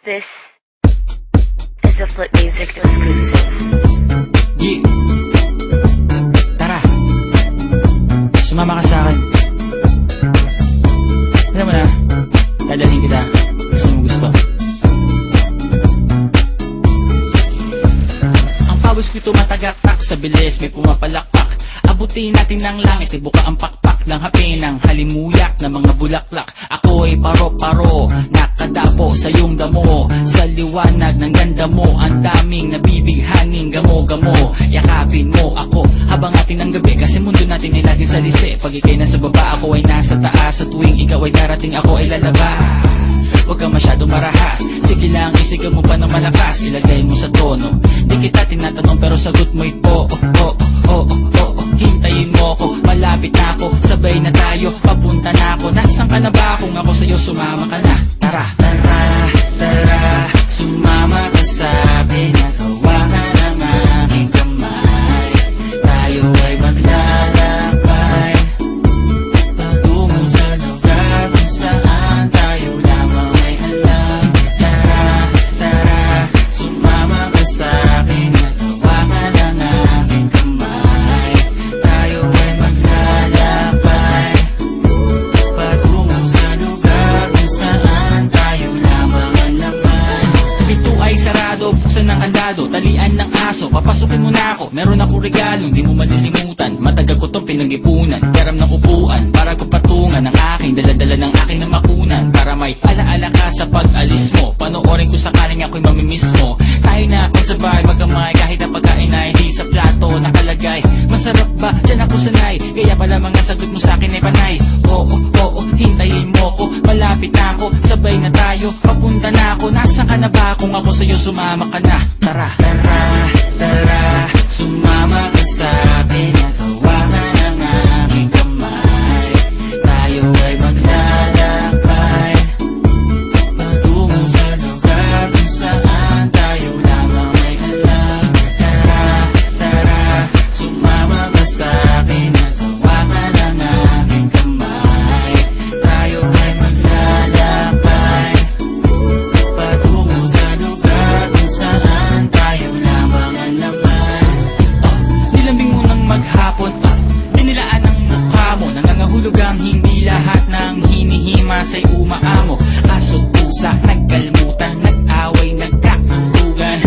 This is a Flip Music exclusive. Yeah. Tara. Sumama ka sa akin. Alam mo na, dadalhin kita. Gusto mo gusto. Ang pawis ko'y tumatagaktak sa bilis, may pumapalakpak. Abutin natin ng langit, ibuka ang pakpak ng hape ng halimuyak na mga bulaklak. Ako'y paro-paro, nakadapo sa iyong damo. Sa liwanag ng ganda mo, ang daming nabibighaning gamo-gamo. Yakapin mo ako habang atin ng gabi, kasi mundo natin ay laging salisi. Pag ikay nasa baba, ako ay nasa taas. Sa tuwing ikaw ay darating, ako ay lalabas. Huwag kang masyadong marahas, sige lang, isigaw mo pa ng malakas. Ilagay mo sa tono, di kita tinatanong pero sagot mo'y oo, oo, oo, oo. Hintayin mo ko, malapit na ako, sabay na tayo, papunta na ako. Nasaan ka na ba? Kung ako sa'yo, sumama ka na. Tara, tara, tara, sumama ka sa pinagawa ka ng aking kamay. Tayo ay maglalakbay patungo sa lugar kung saan tayo lamang ay alam. Tara, tara, sumama ka sa pinagawa ka ng aking kamay. Tayo ay maglalakbay patungo sa lugar kung saan tayo lamang ang laman. Pinto ay sarado, buksan ng kandado, talian ng aso, papasukin mo na ako. Meron ako regalo, hindi mo malilimutan. Matagal ko tong pinag-ipunan, karam ng upuan para ko patungan ang aking daladala ng aking namakunan. Para may alaala ka sa pag-alis mo, panoorin ko sakaling ako'y mamimiss mo. Tayo na magsabay, magkamay, kahit ang pagkain ay di sa plato nakalagay. Masarap ba? Diyan ako sanay, kaya pala mga sagot mo sa akin ay panay. Oo, oo, hintayin mo ko, malapit na ako, sabay na tayo, papunta na ako. Nasaan ka na ba? Kung ako sa'yo, sumama ka na. Tara, tara, tara, sumama ka sa pinagawa ka ng aking kamay. Tayo ay maglalakbay patungo sa lugar kung saan tayo lamang ay alam. Tara, tara, sumama ka sa pinagawa ka ng aking kamay. Tayo ay maglalakbay patungo sa lugar kung saan tayo lamang ang laman. Nilambing mo ng maghapon, dinilaan ang mukha mo. Nangangahulog ang hindi lahat ng hinihima sa'y umaamo. Aso't pusa, nagkalmutan, nag-away, nagkakulugan.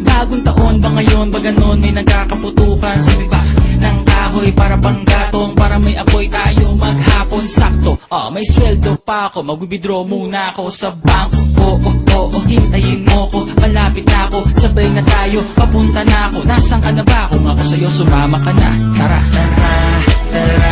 Bagong taon ba ngayon, ba ganon may nagkakaputukan? Sumibak ng kahoy para panggatong, para may apoy tayo maghapon. Sakto, may sweldo pa ako, mag-withdraw muna ako sa bangko. Oo, oo, hintayin mo ko, malapit na ako, sabay na tayo, papunta na ako. Nasaan ka na ba? Kung ako sa'yo, sumama ka na. Tara, tara, tara,